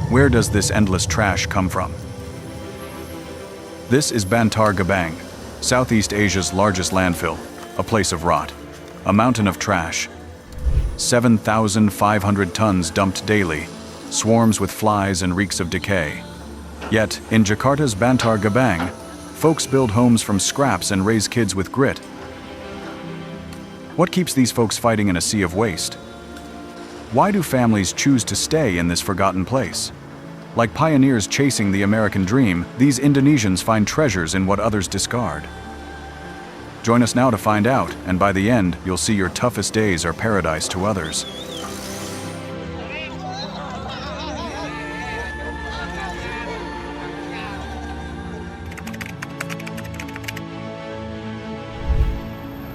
Where does this endless trash come from? This is Bantar Gebang, Southeast Asia's largest landfill, a place of rot, a mountain of trash. 7,500 tons dumped daily, swarms with flies and reeks of decay. Yet, in Jakarta's Bantar Gebang, folks build homes from scraps and raise kids with grit. What keeps these folks fighting in a sea of waste? Why do families choose to stay in this forgotten place? Like pioneers chasing the American dream, these Indonesians find treasures in what others discard. Join us now to find out, and by the end, you'll see your toughest days are paradise to others.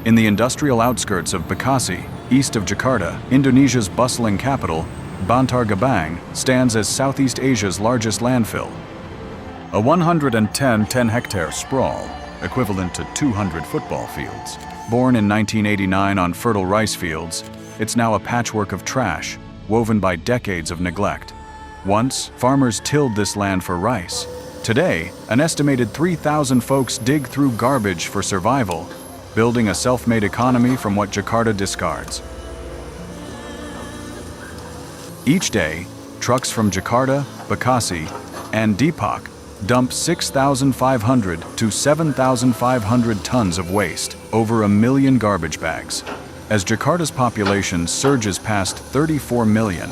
In the industrial outskirts of Bekasi, east of Jakarta, Indonesia's bustling capital, Bantar Gebang stands as Southeast Asia's largest landfill. A 110-hectare sprawl, equivalent to 200 football fields. Born in 1989 on fertile rice fields, it's now a patchwork of trash, woven by decades of neglect. Once, farmers tilled this land for rice. Today, an estimated 3,000 folks dig through garbage for survival, building a self-made economy from what Jakarta discards. Each day, trucks from Jakarta, Bekasi, and Depok dump 6,500 to 7,500 tons of waste, over 1 million garbage bags. As Jakarta's population surges past 34 million,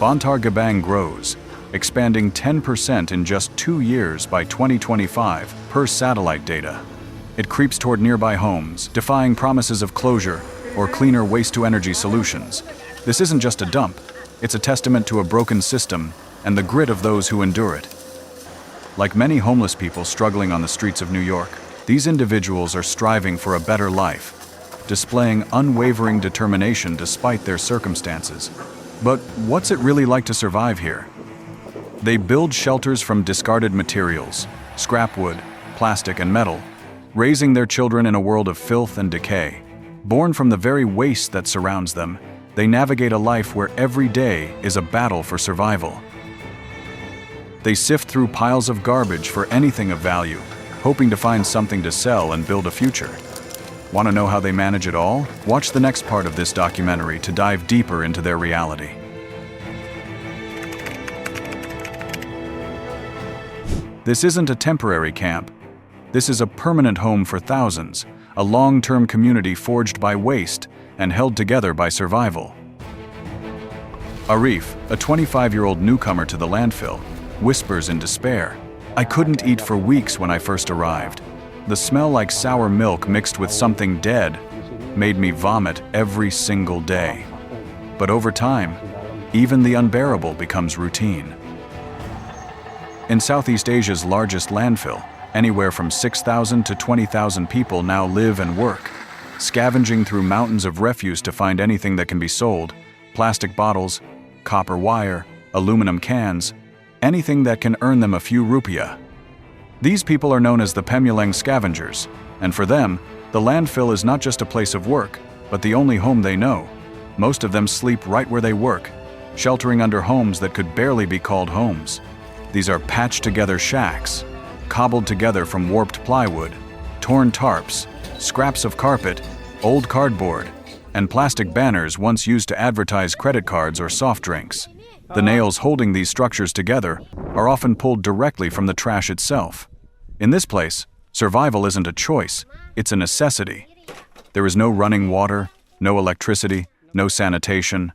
Bantar Gebang grows, expanding 10% in just 2 years by 2025, per satellite data. It creeps toward nearby homes, defying promises of closure or cleaner waste-to-energy solutions. This isn't just a dump, it's a testament to a broken system and the grit of those who endure it. Like many homeless people struggling on the streets of New York, these individuals are striving for a better life, displaying unwavering determination despite their circumstances. But what's it really like to survive here? They build shelters from discarded materials, scrap wood, plastic, and metal, raising their children in a world of filth and decay. Born from the very waste that surrounds them, they navigate a life where every day is a battle for survival. They sift through piles of garbage for anything of value, hoping to find something to sell and build a future. Want to know how they manage it all? Watch the next part of this documentary to dive deeper into their reality. This isn't a temporary camp. This is a permanent home for thousands, a long-term community forged by waste and held together by survival. Arif, a 25-year-old newcomer to the landfill, whispers in despair, "I couldn't eat for weeks when I first arrived. The smell like sour milk mixed with something dead made me vomit every single day. But over time, even the unbearable becomes routine." In Southeast Asia's largest landfill, anywhere from 6,000 to 20,000 people now live and work, scavenging through mountains of refuse to find anything that can be sold: plastic bottles, copper wire, aluminum cans, anything that can earn them a few rupiah. These people are known as the Pemulung scavengers, and for them, the landfill is not just a place of work, but the only home they know. Most of them sleep right where they work, sheltering under homes that could barely be called homes. These are patched-together shacks, cobbled together from warped plywood, torn tarps, scraps of carpet, old cardboard, and plastic banners once used to advertise credit cards or soft drinks. The nails holding these structures together are often pulled directly from the trash itself. In this place, survival isn't a choice, it's a necessity. There is no running water, no electricity, no sanitation,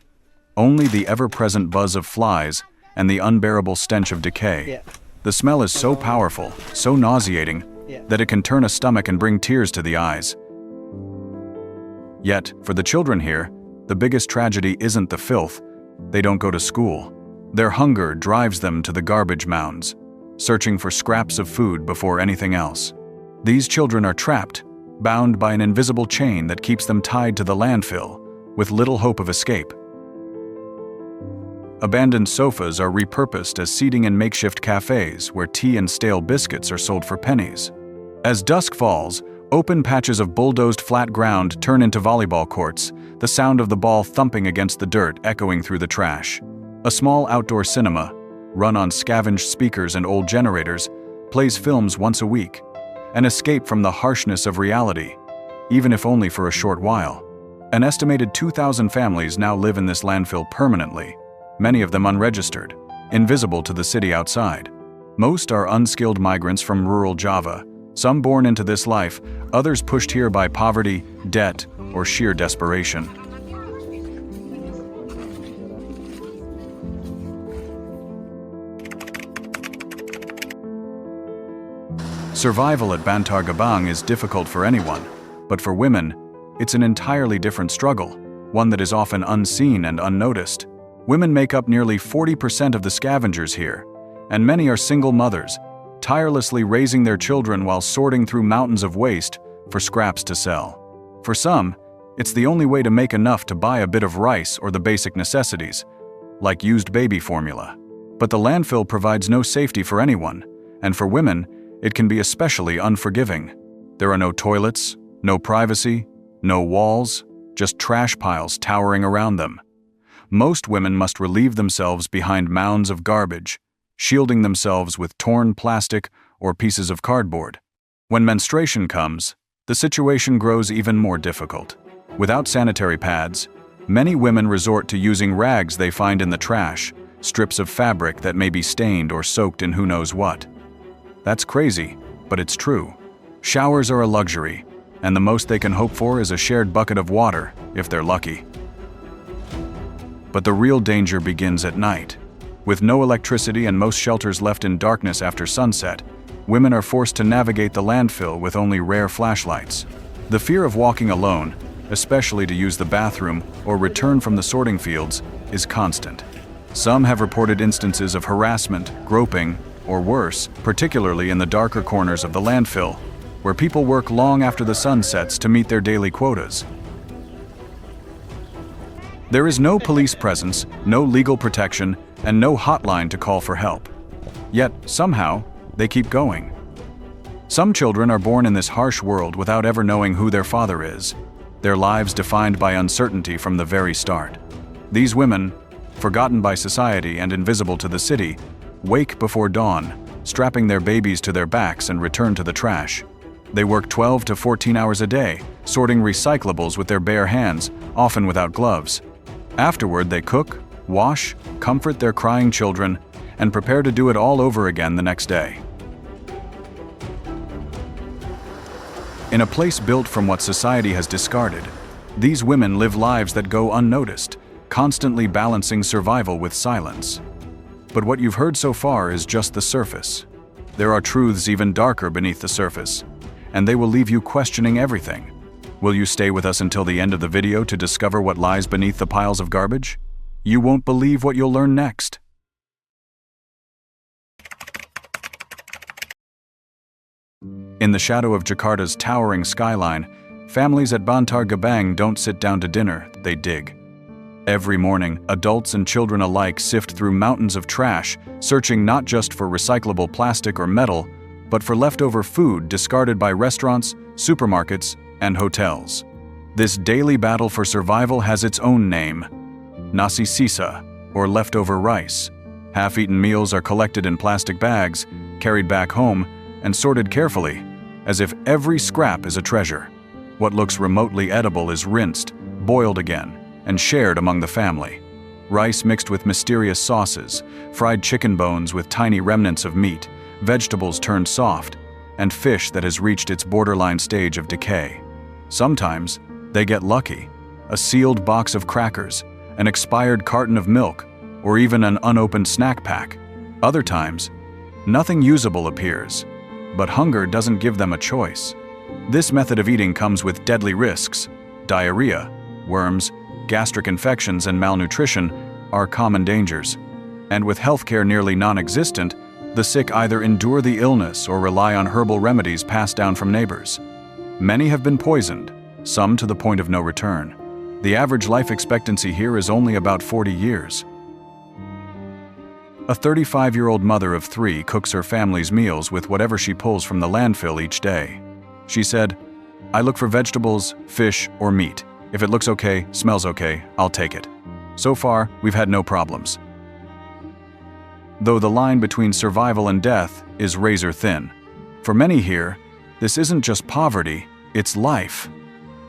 only the ever-present buzz of flies and the unbearable stench of decay. The smell is so powerful, so nauseating, that it can turn a stomach and bring tears to the eyes. Yet, for the children here, the biggest tragedy isn't the filth. They don't go to school. Their hunger drives them to the garbage mounds, searching for scraps of food before anything else. These children are trapped, bound by an invisible chain that keeps them tied to the landfill, with little hope of escape. Abandoned sofas are repurposed as seating in makeshift cafes where tea and stale biscuits are sold for pennies. As dusk falls, open patches of bulldozed flat ground turn into volleyball courts, the sound of the ball thumping against the dirt echoing through the trash. A small outdoor cinema, run on scavenged speakers and old generators, plays films once a week, an escape from the harshness of reality, even if only for a short while. An estimated 2,000 families now live in this landfill permanently, many of them unregistered, invisible to the city outside. Most are unskilled migrants from rural Java, some born into this life, others pushed here by poverty, debt, or sheer desperation. Survival at Bantar Gebang is difficult for anyone, but for women, it's an entirely different struggle, one that is often unseen and unnoticed. Women make up nearly 40% of the scavengers here, and many are single mothers, tirelessly raising their children while sorting through mountains of waste for scraps to sell. For some, it's the only way to make enough to buy a bit of rice or the basic necessities, like used baby formula. But the landfill provides no safety for anyone, and for women, it can be especially unforgiving. There are no toilets, no privacy, no walls, just trash piles towering around them. Most women must relieve themselves behind mounds of garbage, shielding themselves with torn plastic or pieces of cardboard. When menstruation comes, the situation grows even more difficult. Without sanitary pads, many women resort to using rags they find in the trash, strips of fabric that may be stained or soaked in who knows what. That's crazy, but it's true. Showers are a luxury, and the most they can hope for is a shared bucket of water, if they're lucky. But the real danger begins at night. With no electricity and most shelters left in darkness after sunset, women are forced to navigate the landfill with only rare flashlights. The fear of walking alone, especially to use the bathroom or return from the sorting fields, is constant. Some have reported instances of harassment, groping, or worse, particularly in the darker corners of the landfill, where people work long after the sun sets to meet their daily quotas. There is no police presence, no legal protection, and no hotline to call for help. Yet, somehow, they keep going. Some children are born in this harsh world without ever knowing who their father is, their lives defined by uncertainty from the very start. These women, forgotten by society and invisible to the city, wake before dawn, strapping their babies to their backs and return to the trash. They work 12 to 14 hours a day, sorting recyclables with their bare hands, often without gloves. Afterward, they cook, wash, comfort their crying children, and prepare to do it all over again the next day. In a place built from what society has discarded, these women live lives that go unnoticed, constantly balancing survival with silence. But what you've heard so far is just the surface. There are truths even darker beneath the surface, and they will leave you questioning everything. Will you stay with us until the end of the video to discover what lies beneath the piles of garbage? You won't believe what you'll learn next. In the shadow of Jakarta's towering skyline, families at Bantar Gebang don't sit down to dinner, they dig. Every morning, adults and children alike sift through mountains of trash, searching not just for recyclable plastic or metal, but for leftover food discarded by restaurants, supermarkets, and hotels. This daily battle for survival has its own name: nasi sisa, or leftover rice. Half-eaten meals are collected in plastic bags, carried back home, and sorted carefully, as if every scrap is a treasure. What looks remotely edible is rinsed, boiled again, and shared among the family. Rice mixed with mysterious sauces, fried chicken bones with tiny remnants of meat, vegetables turned soft, and fish that has reached its borderline stage of decay. Sometimes, they get lucky: a sealed box of crackers, an expired carton of milk, or even an unopened snack pack. Other times, nothing usable appears, but hunger doesn't give them a choice. This method of eating comes with deadly risks. Diarrhea, worms, gastric infections, and malnutrition are common dangers. And with healthcare nearly non-existent, the sick either endure the illness or rely on herbal remedies passed down from neighbors. Many have been poisoned, some to the point of no return. The average life expectancy here is only about 40 years. A 35-year-old mother of 3 cooks her family's meals with whatever she pulls from the landfill each day. She said, "I look for vegetables, fish, or meat. If it looks okay, smells okay, I'll take it. So far, we've had no problems." though the line between survival and death is razor thin. For many here, this isn't just poverty, it's life.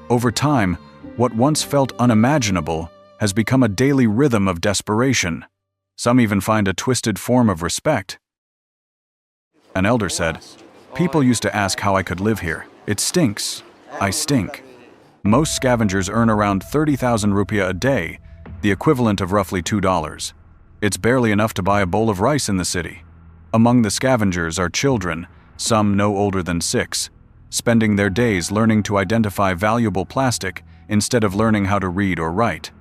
Over time, what once felt unimaginable has become a daily rhythm of desperation. Some even find a twisted form of respect. An elder said, "People used to ask how I could live here. It stinks. I stink." Most scavengers earn around 30,000 rupiah a day, the equivalent of roughly $2. It's barely enough to buy a bowl of rice in the city. Among the scavengers are children, some no older than 6, spending their days learning to identify valuable plastic instead of learning how to read or write.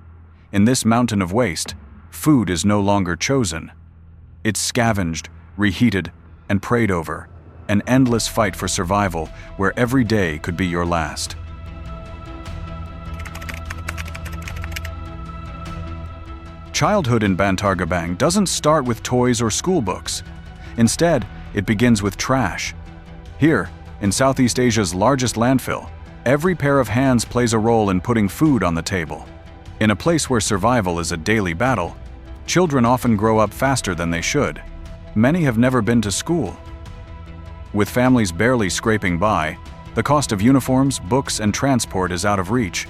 In this mountain of waste, food is no longer chosen. It's scavenged, reheated, and prayed over, an endless fight for survival where every day could be your last. Childhood in Bantar Gebang doesn't start with toys or school books. Instead, it begins with trash. Here, in Southeast Asia's largest landfill, every pair of hands plays a role in putting food on the table. In a place where survival is a daily battle, children often grow up faster than they should. Many have never been to school. With families barely scraping by, the cost of uniforms, books, and transport is out of reach.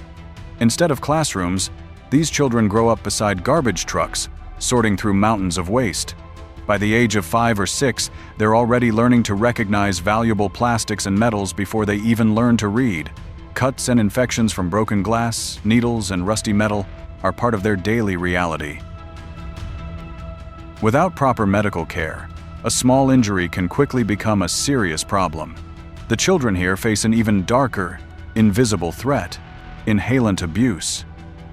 Instead of classrooms, these children grow up beside garbage trucks, sorting through mountains of waste. By the age of 5 or 6, they're already learning to recognize valuable plastics and metals before they even learn to read. Cuts and infections from broken glass, needles, and rusty metal are part of their daily reality. Without proper medical care, a small injury can quickly become a serious problem. The children here face an even darker, invisible threat: inhalant abuse.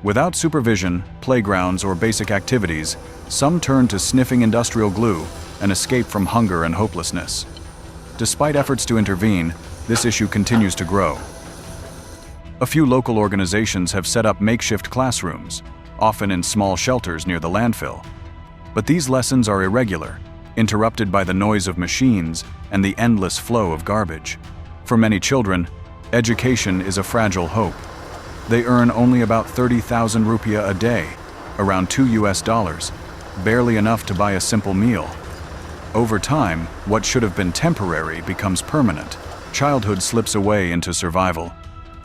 Without supervision, playgrounds, or basic activities, some turn to sniffing industrial glue and escape from hunger and hopelessness. Despite efforts to intervene, this issue continues to grow. A few local organizations have set up makeshift classrooms, often in small shelters near the landfill. But these lessons are irregular, interrupted by the noise of machines and the endless flow of garbage. For many children, education is a fragile hope. They earn only about 30,000 rupiah a day, around $2, barely enough to buy a simple meal. Over time, what should have been temporary becomes permanent. Childhood slips away into survival,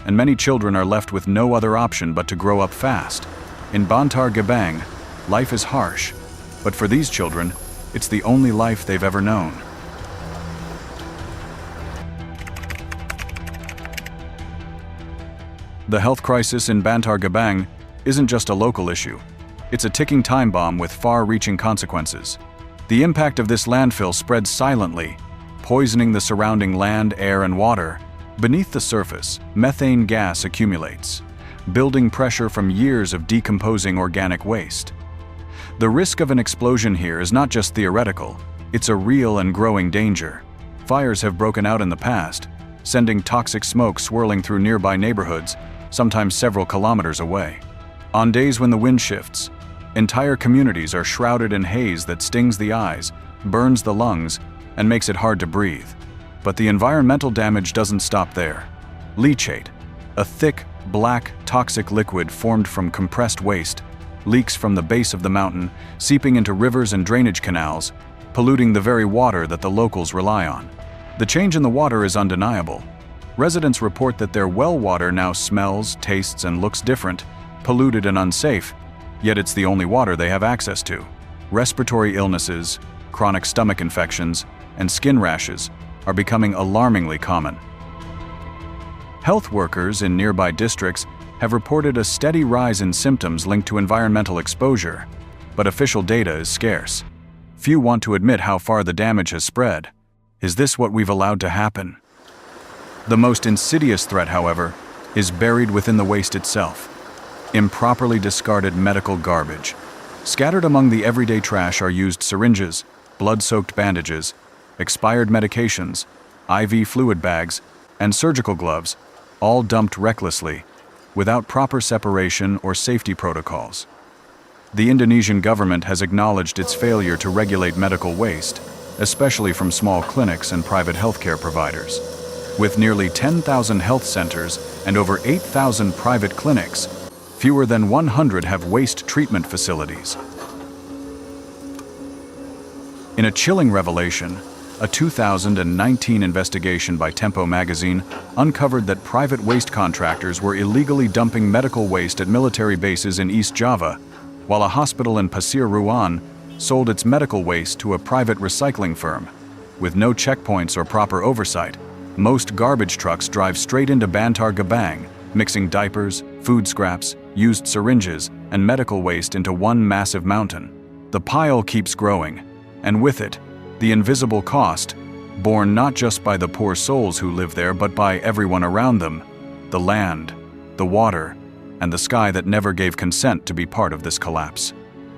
and many children are left with no other option but to grow up fast. In Bantar Gebang, life is harsh, but for these children, it's the only life they've ever known. The health crisis in Bantar Gebang isn't just a local issue. It's a ticking time bomb with far-reaching consequences. The impact of this landfill spreads silently, poisoning the surrounding land, air, and water. Beneath the surface, methane gas accumulates, building pressure from years of decomposing organic waste. The risk of an explosion here is not just theoretical, it's a real and growing danger. Fires have broken out in the past, sending toxic smoke swirling through nearby neighborhoods, sometimes several kilometers away. On days when the wind shifts, entire communities are shrouded in haze that stings the eyes, burns the lungs, and makes it hard to breathe. But the environmental damage doesn't stop there. Leachate, a thick, black, toxic liquid formed from compressed waste, leaks from the base of the mountain, seeping into rivers and drainage canals, polluting the very water that the locals rely on. The change in the water is undeniable. Residents report that their well water now smells, tastes, and looks different, polluted and unsafe, yet it's the only water they have access to. Respiratory illnesses, chronic stomach infections, and skin rashes are becoming alarmingly common. Health workers in nearby districts have reported a steady rise in symptoms linked to environmental exposure, but official data is scarce. Few want to admit how far the damage has spread. Is this what we've allowed to happen? The most insidious threat, however, is buried within the waste itself. Improperly discarded medical garbage. Scattered among the everyday trash are used syringes, blood-soaked bandages, expired medications, IV fluid bags, and surgical gloves, all dumped recklessly, without proper separation or safety protocols. The Indonesian government has acknowledged its failure to regulate medical waste, especially from small clinics and private healthcare providers. With nearly 10,000 health centers and over 8,000 private clinics, fewer than 100 have waste treatment facilities. In a chilling revelation, a 2019 investigation by Tempo magazine uncovered that private waste contractors were illegally dumping medical waste at military bases in East Java, while a hospital in Pasir Ruan sold its medical waste to a private recycling firm. With no checkpoints or proper oversight, most garbage trucks drive straight into Bantar Gebang, mixing diapers, food scraps, used syringes, and medical waste into one massive mountain. The pile keeps growing, and with it, the invisible cost, borne not just by the poor souls who live there but by everyone around them, the land, the water, and the sky that never gave consent to be part of this collapse.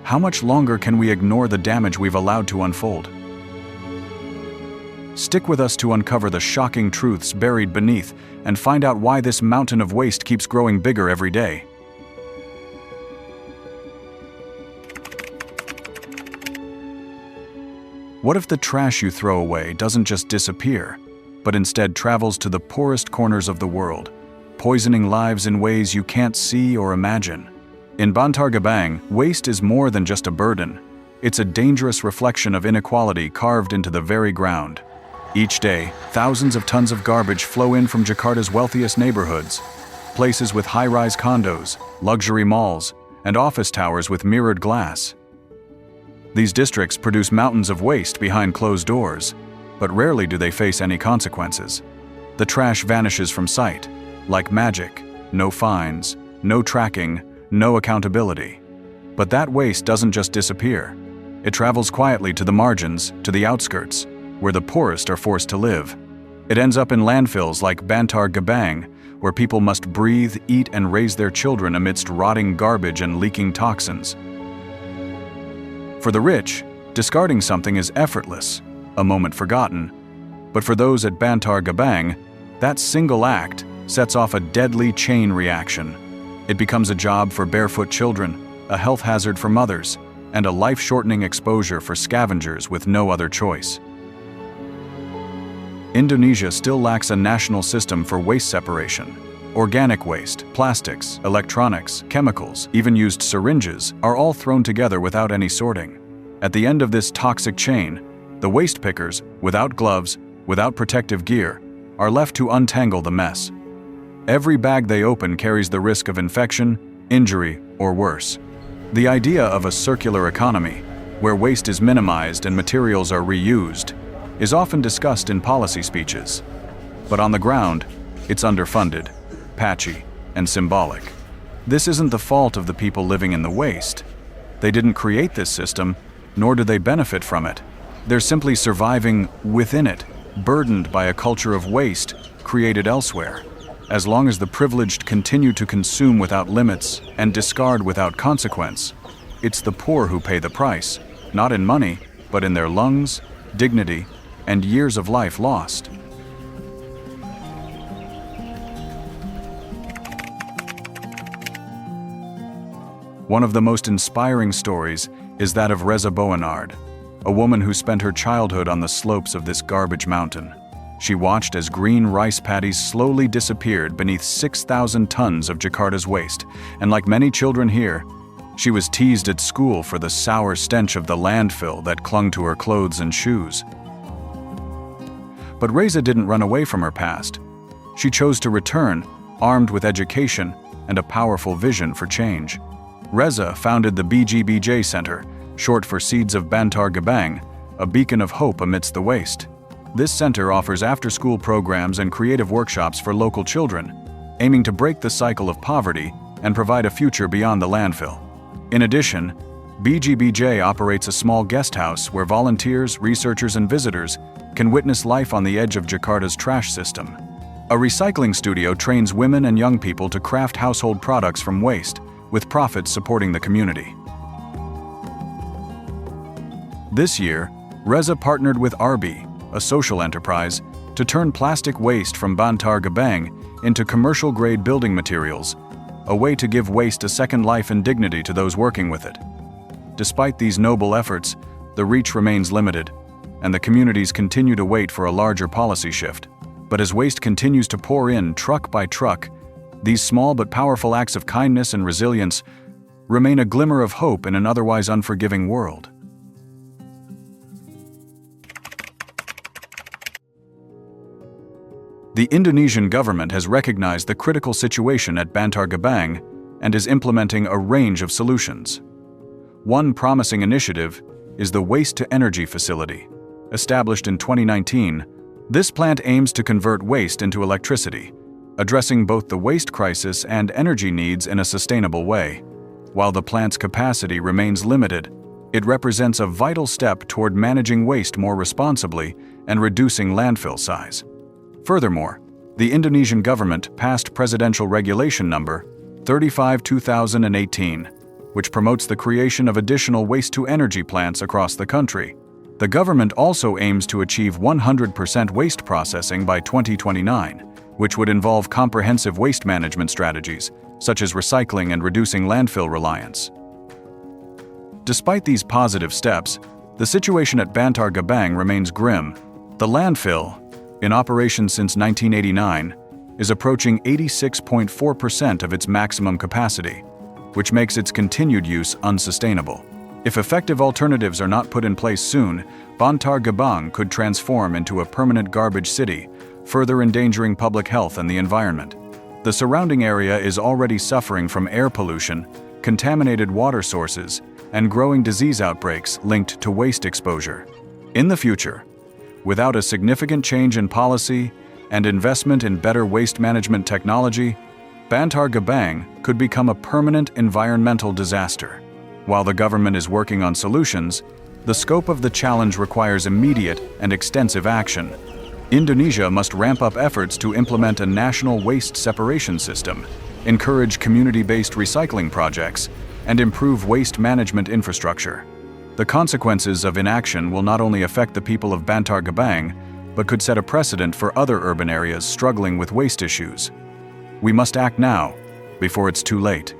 How much longer can we ignore the damage we've allowed to unfold? Stick with us to uncover the shocking truths buried beneath and find out why this mountain of waste keeps growing bigger every day. What if the trash you throw away doesn't just disappear, but instead travels to the poorest corners of the world, poisoning lives in ways you can't see or imagine? In Bantar Gebang, waste is more than just a burden. It's a dangerous reflection of inequality carved into the very ground. Each day, thousands of tons of garbage flow in from Jakarta's wealthiest neighborhoods, places with high-rise condos, luxury malls, and office towers with mirrored glass. These districts produce mountains of waste behind closed doors, but rarely do they face any consequences. The trash vanishes from sight, like magic. No fines, no tracking, no accountability. But that waste doesn't just disappear. It travels quietly to the margins, to the outskirts, where the poorest are forced to live. It ends up in landfills like Bantar Gebang, where people must breathe, eat, and raise their children amidst rotting garbage and leaking toxins. For the rich, discarding something is effortless, a moment forgotten. But for those at Bantar Gebang, that single act sets off a deadly chain reaction. It becomes a job for barefoot children, a health hazard for mothers, and a life-shortening exposure for scavengers with no other choice. Indonesia still lacks a national system for waste separation. Organic waste, plastics, electronics, chemicals, even used syringes are all thrown together without any sorting. At the end of this toxic chain, the waste pickers, without gloves, without protective gear, are left to untangle the mess. Every bag they open carries the risk of infection, injury, or worse. The idea of a circular economy, where waste is minimized and materials are reused, is often discussed in policy speeches. But on the ground, it's underfunded, patchy, and symbolic. This isn't the fault of the people living in the waste. They didn't create this system, nor do they benefit from it. They're simply surviving within it, burdened by a culture of waste created elsewhere. As long as the privileged continue to consume without limits and discard without consequence, it's the poor who pay the price, not in money, but in their lungs, dignity, and years of life lost. One of the most inspiring stories is that of Reza Boenard, a woman who spent her childhood on the slopes of this garbage mountain. She watched as green rice paddies slowly disappeared beneath 6,000 tons of Jakarta's waste, and like many children here, she was teased at school for the sour stench of the landfill that clung to her clothes and shoes. But Reza didn't run away from her past. She chose to return, armed with education and a powerful vision for change. Reza founded the BGBJ Center, short for Seeds of Bantar Gebang, a beacon of hope amidst the waste. This center offers after-school programs and creative workshops for local children, aiming to break the cycle of poverty and provide a future beyond the landfill. In addition, BGBJ operates a small guest house where volunteers, researchers, and visitors can witness life on the edge of Jakarta's trash system. A recycling studio trains women and young people to craft household products from waste, with profits supporting the community. This year, Reza partnered with Arby, a social enterprise, to turn plastic waste from Bantar Gebang into commercial-grade building materials, a way to give waste a second life and dignity to those working with it. Despite these noble efforts, the reach remains limited, and the communities continue to wait for a larger policy shift. But as waste continues to pour in truck by truck, these small but powerful acts of kindness and resilience remain a glimmer of hope in an otherwise unforgiving world. The Indonesian government has recognized the critical situation at Bantar Gebang and is implementing a range of solutions. One promising initiative is the Waste-to-Energy facility. Established in 2019, this plant aims to convert waste into electricity, addressing both the waste crisis and energy needs in a sustainable way. While the plant's capacity remains limited, it represents a vital step toward managing waste more responsibly and reducing landfill size. Furthermore, the Indonesian government passed Presidential Regulation Number 35/2018, which promotes the creation of additional waste-to-energy plants across the country. The government also aims to achieve 100% waste processing by 2029, which would involve comprehensive waste management strategies, such as recycling and reducing landfill reliance. Despite these positive steps, the situation at Bantar Gebang remains grim. The landfill, in operation since 1989, is approaching 86.4% of its maximum capacity, which makes its continued use unsustainable. If effective alternatives are not put in place soon, Bantar Gebang could transform into a permanent garbage city, further endangering public health and the environment. The surrounding area is already suffering from air pollution, contaminated water sources, and growing disease outbreaks linked to waste exposure. In the future, without a significant change in policy and investment in better waste management technology, Bantar Gebang could become a permanent environmental disaster. While the government is working on solutions, the scope of the challenge requires immediate and extensive action. Indonesia must ramp up efforts to implement a national waste separation system, encourage community-based recycling projects, and improve waste management infrastructure. The consequences of inaction will not only affect the people of Bantar Gebang, but could set a precedent for other urban areas struggling with waste issues. We must act now, before it's too late.